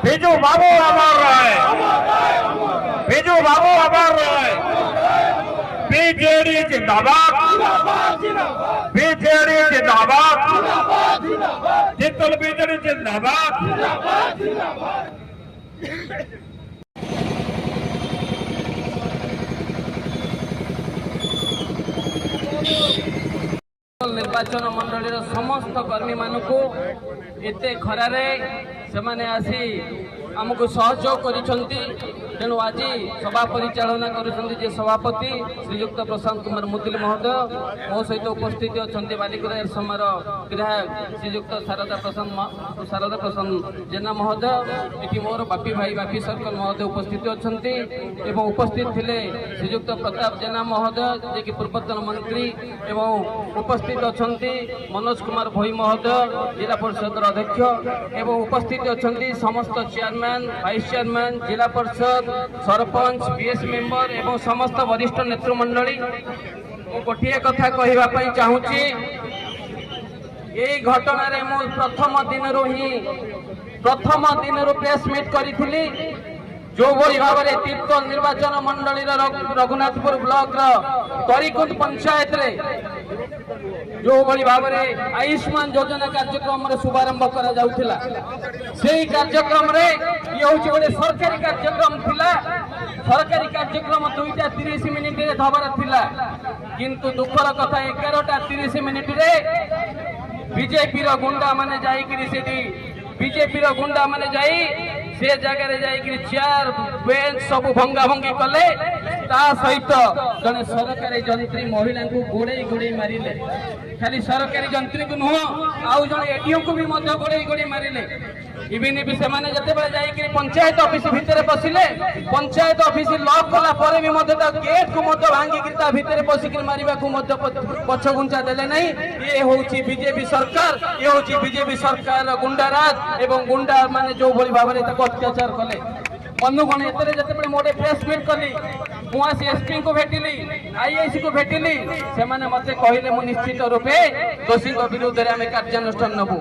बिजू बाबू अमर रहे, बिजू बाबू अमर रहे। बीजेडी जिंदाबाद, बीजेडी जिंदाबाद, जितल बीजेडी जिंदाबाद। निर्वाचन मंडल समस्त कर्मी मानक एते खरारे सेमाने आसी आमको सहयोग करिसंती। तेणु आज सभा परिचालना करुछंती जे सभापति श्रीयुक्त प्रशांत कुमार मुदुली महोदय, मो सहित उपस्थित अच्छा बालिका समार विधायक श्रीयुक्त शारदा प्रसाद जेना महोदय, ये मोर बापी भाई बापी सर्कल महोदय उपस्थित अच्छा एवं उपस्थित थे श्रीयुक्त प्रताप जेना महोदय जे कि पूर्वतन मंत्री एवं उपस्थित अच्छा मनोज कुमार भोई महोदय जिला परिषद अध्यक्ष एवं उपस्थित अच्छा समस्त चेयरमैन वाइस चेयरमैन जिला परिषद सरपंच बीएस मेंबर एवं समस्त वरिष्ठ नेतृमंडली। गोटे कथा कहवाई चाहूँगी, यही घटना मु प्रथम दिन प्रेस मीट करी जो भाई भाव में तीर्थ निर्वाचन मंडली रघुनाथपुर ब्लॉक तरीकुंद पंचायत रे जो भाई भाव में आयुष्मान योजना कार्यक्रम शुभारंभ करा जाउथिला। सेही कार्यक्रम रे ये हूँ गोटे सरकारी कार्यक्रम थिला। सरकारी कार्यक्रम 2:30 मिनिट रे धबार थिला, किंतु दुखर कथा 11:30 मिनिट रे बीजेपी रो गुंडा माने जाई कि सेठी बीजेपी रो गुंडा माने जाई से जगह जाइए चेयर बेंच सब भंगा भंगी कले। ता सहित जने सरकारी जंत्री महिला को गोड़े गोड़े मारिले। खाली सरकारी जंत्री को नुह आउ जने एडीओ को भी मध्य गोड़े गोड़े मारिले। इवन भी से माने जते बेले जाइए पंचायत ऑफिस भितर पशिले, पंचायत ऑफिस लॉक कला पर भी मध्य गेट को मध्य भांगी भितर पशिक मारिबा को मध्य पछ गुंचा देले नहीं। ये होची बीजेपी सरकार, ये होची बीजेपी सरकार गुंडाराज एवं गुंडा माने जो भली भाव में अत्याचार कले। बंधुगण एतरे जते बेले मोटे प्रेस मीट कली मुआसी एसपी को भेटिली, आईआईसी को भेटिली, से माने मते कहिले मु निश्चित रूपे दोषी विरुद्ध रे आमे कार्यानुष्ठान नबु।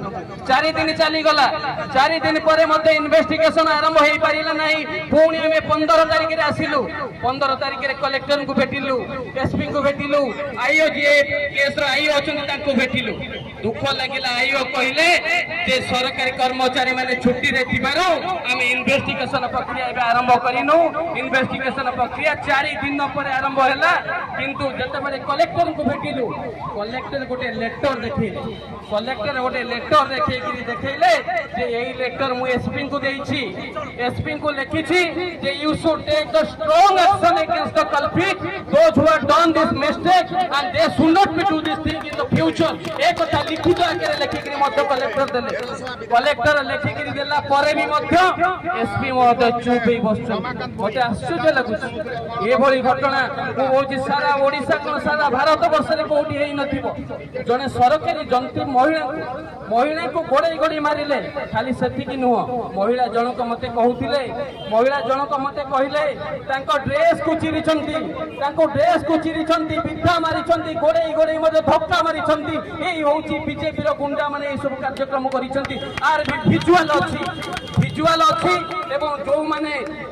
4 दिन चली गला, 4 दिन पर मते इन्वेस्टिगेशन आरंभ होई पारिला नहीं। पुणी आमे 15 तारिख रे आसिलु, 15 तारिख रे कलेक्टर को भेटिलु, एसपी को भेटिलु, आईओ जे केस रो आईओ अछन ताको भेटिलु। दुख लागिला आईओ कहिले जे सरकारी कर्मचारी माने छुट्टी रे थिबारो आमे इन्वेस्टिगेशन प्रक्रिया आरंभ करिनु। इन्वेस्टिगेशन प्रक्रिया 4 दिन पर आरंभ है, किंतु जते बेले कलेक्टर को भेटिलु, कलेक्टर गोटे लेटर देखैले, कलेक्टर गोटे लेटर देखैले जे एई लेटर मु एसपी को देइछि, एसपी को लिखिछि जे you should take the strong action against the culprit those who have done this mistake and they should not be do this thing in the future. एक कथा लिखित आगे लिखिकरी मध्य कलेक्टर देले, कलेक्टर लिखिकरी देला परे भी मध्य एसपी महोदय चुप ही बसछन। मते आश्चर्य लागुछि ए भली घटना को सारा ओडिशा को सारा भारत वर्ष रे कोठी हेई नथिबो। जने सरकारी जंत्री महिला को गोड़े गोड़ी मारिले। खाली सेति कि नुह, महिला जनक मते कहउथिले, महिला जनक मते कहिले तांको ड्रेस को चिरिछंती, तांको ड्रेस को चिरिछंती, बिथा मारिछंती, गोड़े गोड़ी मते धक्का मारिछंती। एई होउची बीजेपी रो गुंडा माने ए सब कार्यक्रम करिछंती। आर भी विजुअल अछि एवं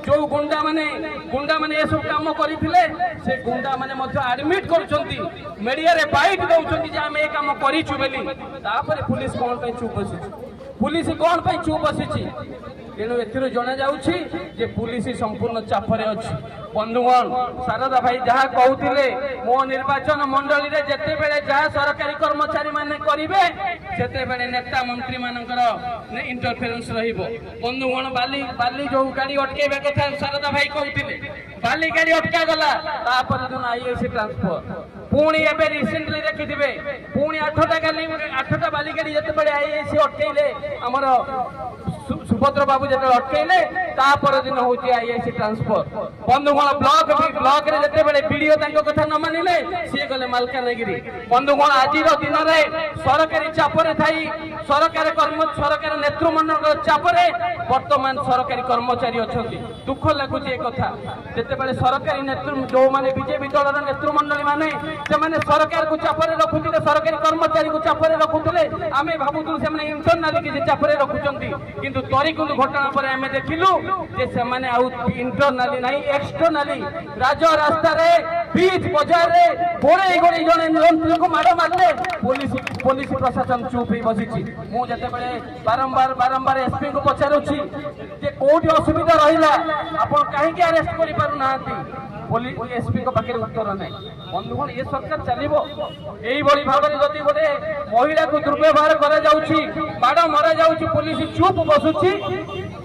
जो गुंडा माने ए सब काम करिथिले से गुंडा माने मध्य एडमिट करूछंती, मीडिया रे बाइट दउछंती जे आमे ए काम करिछु बेली। तापर पुलिस कोन पे चुप बसिछि, पुलिस कोन पे चुप बसिछि। तेणु एथिरो जना जाउछि जे पुलिस संपूर्ण चापरे अछि। बंधुगण शारदा भाई जहाँ कहते मो निर्वाचन मंडली रे जेते बेले जहाँ सरकारी कर्मचारी माने करिवे सेते बेले नेता मंत्री मानकर इंटरफेरेंस रहिबो। बंधुगण बाली जो गाड़ी अटकेबा कथा शारदा भाई कहते बाली गाड़ी अटका गला तापर दिन आईएससी ट्रांसफर पुणी एबे रिसेंटली देखिथिबे पुणी 8टा बाली गाड़ी जेते बेले आईएससी अटकेले हमर सुभद्र बाबू जेते अटकेले ता पर दिन होची आईआईसी ट्रांसफर बंधुगण ब्लॉक रे जते बेले वीडियो तांको कथा न मानिले से गले मालकानगिरी बंधुगण आज दिन रे सरकारी चापरे थाई सरकार नेतृमंडल चापरे वर्तमान सरकारी कर्मचारी अछंती दुख लागुची एक कथा जते बेले सरकारी नेतृ जो माने बीजेपी दलर नेतृमंडली माने से माने सरकार को चापरे रखुतिले सरकारी कर्मचारी को चापरे रखुतिले आमे भाबुतु से माने इंटरनली कि चापरे रखुचंती किंतु तरीकुंद घटना पर आमे देखिलु जे से माने आउ इंटरनली नाही एक्सटर्नली राज रास्ता रे बीच बाजार रे गोरे गोरे जने मंत्री को मार मारले पुलिस प्रशासन चुप ही बसिछि मु जते बेले बारंबार एसपी को पचारुछि जे कोठी असुविधा रहिला आपण काहे के अरेस्ट करि पारु नांती पुलिस एसपी को पाखे उत्तर नहीं बंधुगण ये सरकार चलिबो एई बड़ी भाबरे जति गोटे महिला को दुर्व्यवहार करा जाउछि बाड़ मरा जाउछि पुलिस चुप बसुछि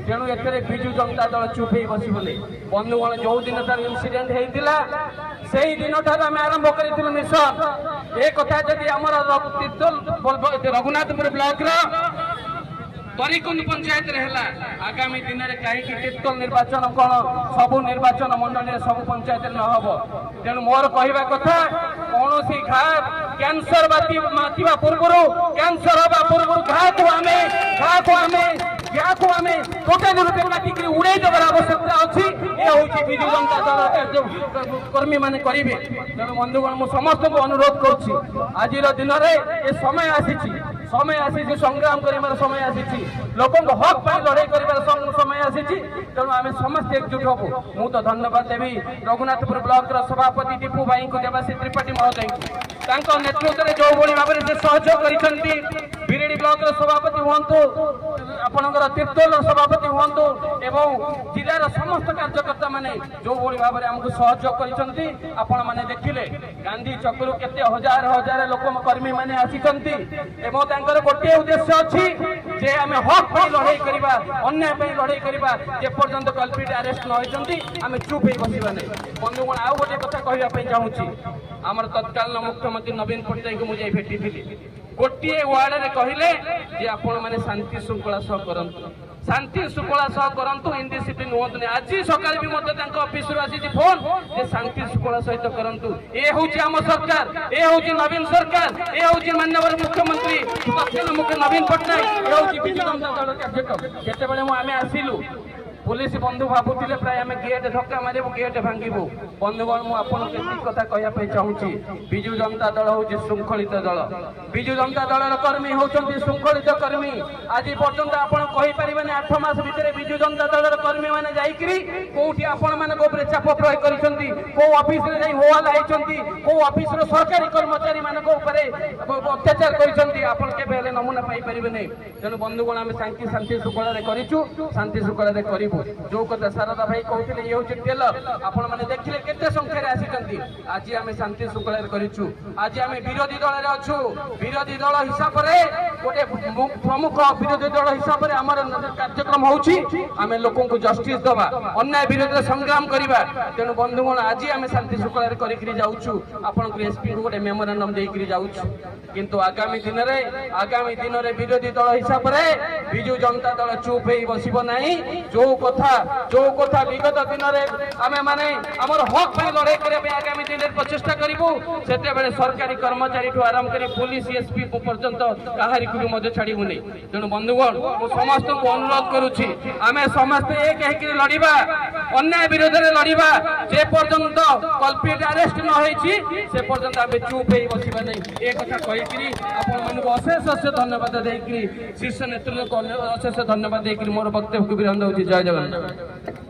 तेणु एथरे बिजु जनता दल चुप ही बसिबले बंधुगण जो दिन तार इंसिडेंट हेइतिला सेही दिन ठार आमे आरंभ करिथिलु मिशन ए कथा जदि हमर रघुनाथपुर ब्लॉक रा तरीकुंद पंचायत रहला आगामी दिन रे काहे कि तीर्तोल निर्वाचन कोन सब निर्वाचन मंडली सब पंचायत न हबो तेणु मोर कहिबा कथा कोनोसी घा कैंसर मातिबा पूर्वरु कैंसर हबा पूर्वरु घा को आमे टोटल रूपे काटिक उड़ाई देबार आवश्यकता अछि ए होछि बिजु जनता दल कर्मी माने करिवे तेणु बंधुगण मु समस्त को अनुरोध करछि आजिर दिन रे ए समय आसीछि संग्राम करिबार समय आसीछि लोकन को हक पाई लड़ाई करिबार समय आसीछि तेणु आमे समस्त एकजुट होबो मु तो धन्यवाद देबी रघुनाथपुर ब्लॉक रा सभापति दीपू भाई को देवासी त्रिपाठी महोदय तांको नेतृत्व रे जो बड़ी भाबरे से सहयोग करिसंती बिरेडी ब्लॉक रा सभापति हुंतु आपनकर तीर्तोल सभापति हुंतु एवं जिल्लार समस्त कार्यकर्ता माने जो बड़ी भाबरे हमको सहयोग करिसंती आपण माने देखिले गांधी चक्र केते हजार लोक कर्मी माने आसीसंती एवं तांकर गोटे उद्देश्य अछि जे आमे हक पे लड़ाई करिबा अन्याय पे लड़ाई करिबा जे पर्यंत कल्पिट अरेस्ट न होइसंती आमे चुप हे बसिबा नै बंधुगण आउ गोटे कथा कहिबा पे चाहूची हमर तत्कालीन मुख्यमंत्री नवीन पटनायक को मुझे भेटी थी गोटे वार्ड रे कहिले जे आपण माने शांति श्रृंखला सह करंतु शांति श्रृंखला सह करंतु इनडिसिप्लिन होतने आज सकाळ भी मते तांको ऑफिस रो आसी फोन जे शांति श्रृंखला सहित करंतु ए होची हम सरकार ए होची नवीन सरकार ए होची माननीय मुख्यमंत्री तत्कालीन मुख्य नवीन पटनायक ए होची बिजु जनता दल कार्यक्रम केते बेले मु आमे आसिलु पुलिस बंधु भाबुतिले प्राय आमे गेट धक्का मारिबो गेट भांगिबो बंधुगण मु आपन केति कथा कहया पे चाहूची बिजु जनता दल होची शृंखलित दल बिजु जनता दलर कर्मी होचंती शृंखलित कर्मी आज पर्यंत आपण कहि परिबेनी 8 मास भितरे बिजु जनता दलर कर्मी माने जाईकरी कोठी आपण माने गोपरे चाप प्रयोग करिसंती को ऑफिस रे जाई होवाला आइचंती को ऑफिस रो सरकारी कर्मचारी माने को ऊपरे अत्याचार करिसंती आपण के बेले नमूना पाई परिबेनी तेनु बंधुगण आमे शांति श्रृंखला रे करिचु शांति श्रृंखला रे करिबु जो कथा शारदा भाई कहते ये हूँ टेलर आपण मैंने देखिले केते संख्यार आसी आज आम शांति श्रृंखला करिछु आज आम विरोधी दल रे अछु विरोधी दल हिसाब रे गोटे प्रमुख विरोधी दल हिसाब रे हमर कार्यक्रम होउछि आम लोकन को जस्टिस दबा अन्याय विरोध संग्राम करिबा तेनु बंधुगण आज आम शांति श्रृंखला करिकरी जाउछु आपण को एसपी को गोटे मेमोरेंडम देकरी जाउछु किंतु आगामी दिन रे विरोधी दल हिसाब रे बिजु जनता दल चुप हे बसिबो नाही जो कथा विगत दिन में आमे माने हमर हक पे लड़ाई करे आगामी दिन में प्रचेष्टा करिबु सेते बेले सरकारी कर्मचारी ठू आरंभ करी पुलिस एसपी पर्यंत काहारी को मध्य छाड़ीबु नै तेणु बंधुगण मु समस्त को अनुरोध करूछि आमे समस्त एक हेकरी लड़ीबा अन्याय विरोध रे लड़ीबा जे पर्यंत कल्पिट अरेस्ट न होईछि से पर्यंत आमे चुप हे बसिबा नै ए कथा कहिकरी आपण मन को अशेष धन्यवाद देकरी शीर्ष नेतृत्व को अशेष धन्यवाद देकरी मोर वक्तव्य को विराम दउछि जय जगन्नाथ।